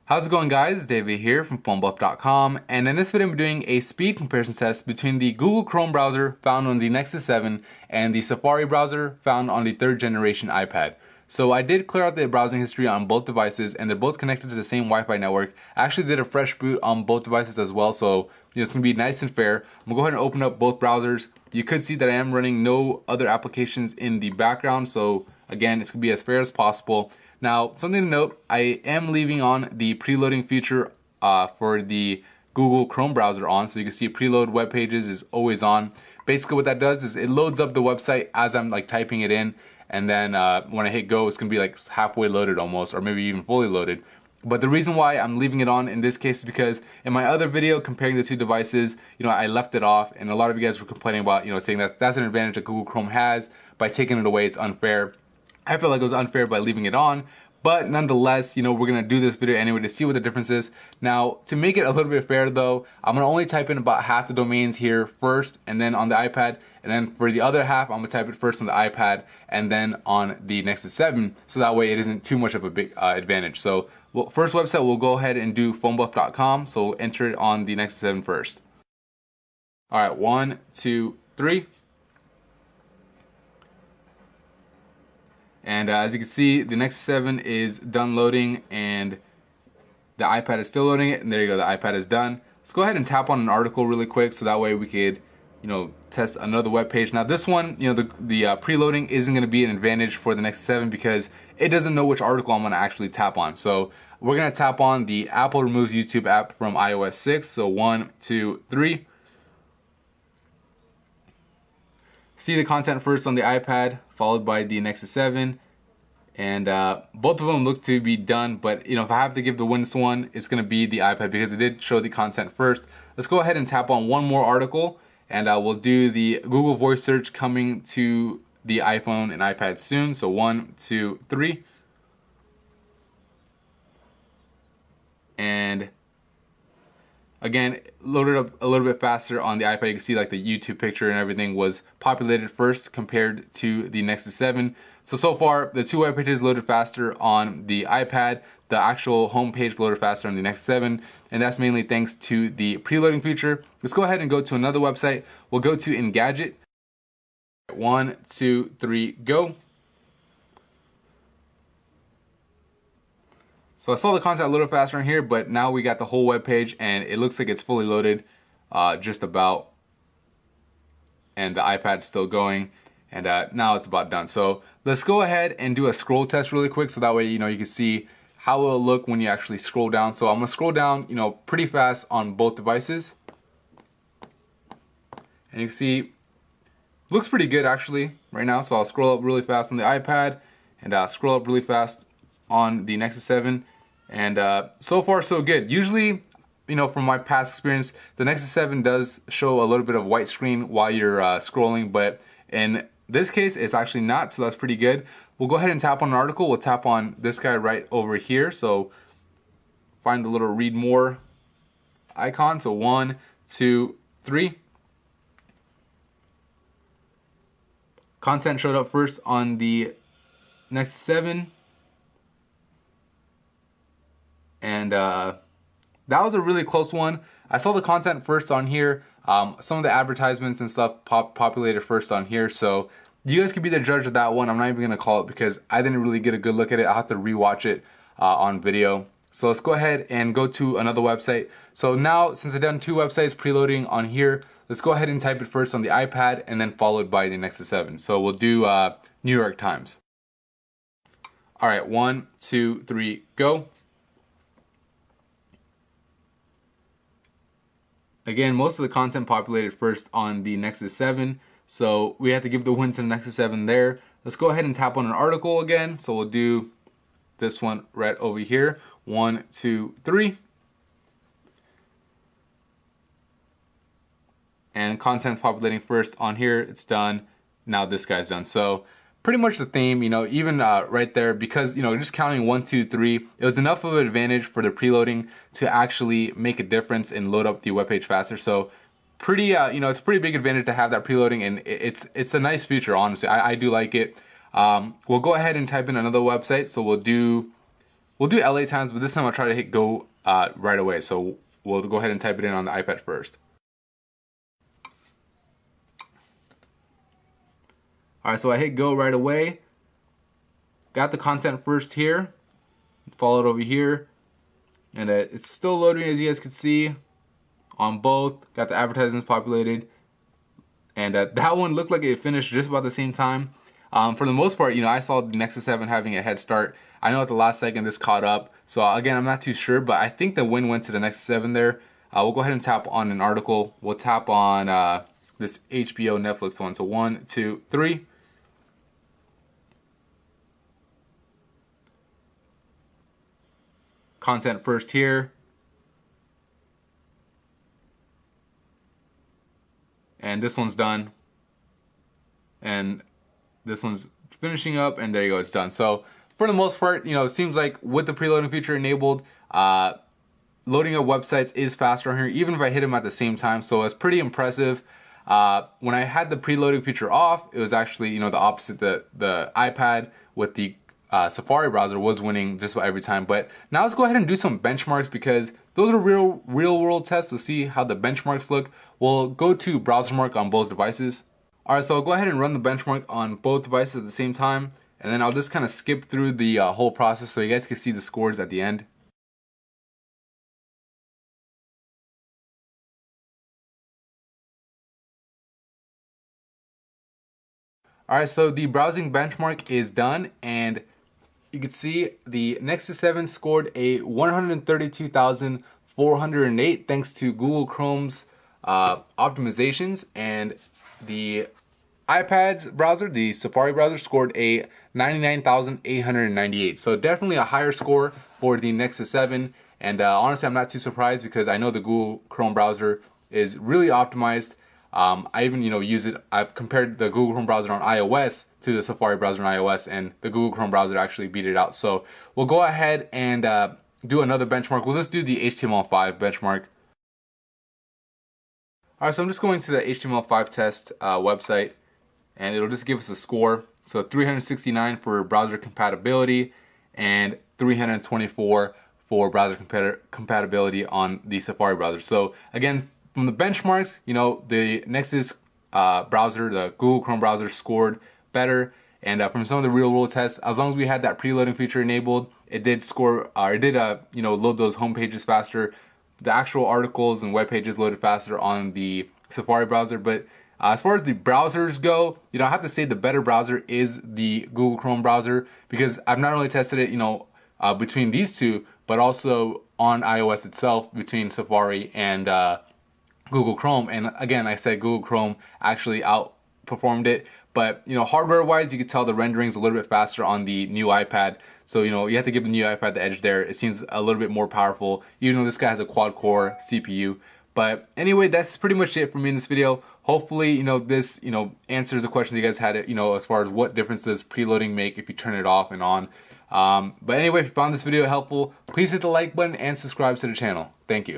How's it going, guys? David here from PhoneBuff.com, and in this video I'm doing a speed comparison test between the Google Chrome browser found on the Nexus 7 and the Safari browser found on the 3rd generation iPad. So I did clear out the browsing history on both devices, and they're both connected to the same Wi-Fi network. I actually did a fresh boot on both devices as well, so it's going to be nice and fair. I'm going to go ahead and open up both browsers. You could see that I am running no other applications in the background, so again, it's going to be as fair as possible. Now, something to note, I am leaving on the preloading feature for the Google Chrome browser on, so you can see preload web pages is always on. Basically what that does is it loads up the website as I'm like typing it in, and then when I hit go, it's gonna be like halfway loaded almost, or maybe even fully loaded. But the reason why I'm leaving it on in this case is because in my other video comparing the two devices, I left it off, and a lot of you guys were complaining about, saying that's an advantage that Google Chrome has. By taking it away, it's unfair. I feel like it was unfair by leaving it on, but nonetheless, we're gonna do this video anyway to see what the difference is. Now, to make it a little bit fair though, I'm gonna only type in about half the domains here first, and then on the iPad, and then for the other half, I'm gonna type it first on the iPad, and then on the Nexus 7, so that way it isn't too much of a big advantage. So, first website, we'll go ahead and do PhoneBuff.com, so we'll enter it on the Nexus 7 first. All right, 1, 2, 3. And as you can see, the Nexus 7 is done loading, and the iPad is still loading it, and there you go, the iPad is done. Let's go ahead and tap on an article really quick, so that way we could, test another web page. Now this one, the preloading isn't gonna be an advantage for the Nexus 7 because it doesn't know which article I'm gonna actually tap on. So we're gonna tap on the Apple removes YouTube app from iOS 6. So 1, 2, 3. See the content first on the iPad, followed by the Nexus 7, and both of them look to be done, but if I have to give the wins to one, it's going to be the iPad because it did show the content first. Let's go ahead and tap on one more article, and we'll do the Google voice search coming to the iPhone and iPad soon. So 1, 2, 3. And again, loaded up a little bit faster on the iPad. You can see like the YouTube picture and everything was populated first compared to the Nexus 7. So far, the two web pages loaded faster on the iPad. The actual home page loaded faster on the Nexus 7. And that's mainly thanks to the preloading feature. Let's go ahead and go to another website. We'll go to Engadget. 1, 2, 3, go. So I saw the content a little faster in here, but now we got the whole web page, and it looks like it's fully loaded, just about. And the iPad's still going, and now it's about done. So let's go ahead and do a scroll test really quick, so that way you can see how it will look when you actually scroll down. So I'm gonna scroll down, pretty fast on both devices, and you can see looks pretty good actually right now. So I'll scroll up really fast on the iPad, and scroll up really fast on the Nexus 7, and so far so good. Usually, from my past experience, the Nexus 7 does show a little bit of white screen while you're scrolling, but in this case, it's actually not, so that's pretty good. We'll go ahead and tap on an article. We'll tap on this guy right over here, so find the little read more icon. So 1, 2, 3. Content showed up first on the Nexus 7. And that was a really close one. I saw the content first on here. Some of the advertisements and stuff populated first on here. So you guys can be the judge of that one. I'm not even going to call it because I didn't really get a good look at it. I'll have to rewatch it on video. So let's go ahead and go to another website. So now, since I've done two websites preloading on here, let's go ahead and type it first on the iPad and then followed by the Nexus 7. So we'll do New York Times. All right, 1, 2, 3, go. Again, most of the content populated first on the Nexus 7, so we have to give the win to the Nexus 7 there. Let's go ahead and tap on an article again. So we'll do this one right over here. 1, 2, 3. And content's populating first on here. It's done. Now this guy's done. So pretty much the theme, even right there, because, just counting 1, 2, 3, it was enough of an advantage for the preloading to actually make a difference and load up the web page faster. So pretty, it's a pretty big advantage to have that preloading, and it's a nice feature, honestly. I do like it. We'll go ahead and type in another website. So we'll do we'll do L8 times, but this time I'll try to hit go right away. So we'll go ahead and type it in on the iPad first. Alright, so I hit go right away. Got the content first here. Followed over here. And it's still loading, as you guys can see, on both. Got the advertisements populated. And that one looked like it finished just about the same time. For the most part, I saw the Nexus 7 having a head start. I know at the last second this caught up. So again, I'm not too sure, but I think the win went to the Nexus 7 there. We'll go ahead and tap on an article. We'll tap on this HBO Netflix one. So 1, 2, 3. Content first here. And this one's done. And this one's finishing up, and there you go, it's done. So for the most part, it seems like with the preloading feature enabled, loading up websites is faster on here, even if I hit them at the same time. So it's pretty impressive. When I had the preloading feature off, it was actually, the opposite. The iPad with the Safari browser was winning just about every time. But now let's go ahead and do some benchmarks, because those are real world tests to see how the benchmarks look. We'll go to browser mark on both devices. Alright, so I'll go ahead and run the benchmark on both devices at the same time, and then I'll just kind of skip through the whole process so you guys can see the scores at the end. Alright, so the browsing benchmark is done, and you can see the Nexus 7 scored a 132,408 thanks to Google Chrome's optimizations, and the iPad's browser, the Safari browser, scored a 99,898. So definitely a higher score for the Nexus 7, and honestly I'm not too surprised, because I know the Google Chrome browser is really optimized. I even use it. I've compared the Google Chrome browser on iOS to the Safari browser on iOS, and the Google Chrome browser actually beat it out. So we'll go ahead and do another benchmark. We'll just do the HTML5 benchmark. Alright, so I'm just going to the HTML5 test website, and it'll just give us a score. So 369 for browser compatibility, and 324 for browser compatibility on the Safari browser. So again, from the benchmarks, the Nexus browser, the Google Chrome browser, scored better. And from some of the real world tests, as long as we had that preloading feature enabled, it did score, load those home pages faster. The actual articles and web pages loaded faster on the Safari browser. But as far as the browsers go, I have to say the better browser is the Google Chrome browser, because I've not only tested it, between these two, but also on iOS itself between Safari and Google Chrome. And again, I said Google Chrome actually outperformed it. But hardware wise, you can tell the rendering's a little bit faster on the new iPad. So you have to give the new iPad the edge there. It seems a little bit more powerful, even though this guy has a quad-core CPU. But anyway, that's pretty much it for me in this video. Hopefully, this answers the questions you guys had. As far as what difference does preloading make if you turn it off and on. But anyway, if you found this video helpful, please hit the like button and subscribe to the channel. Thank you.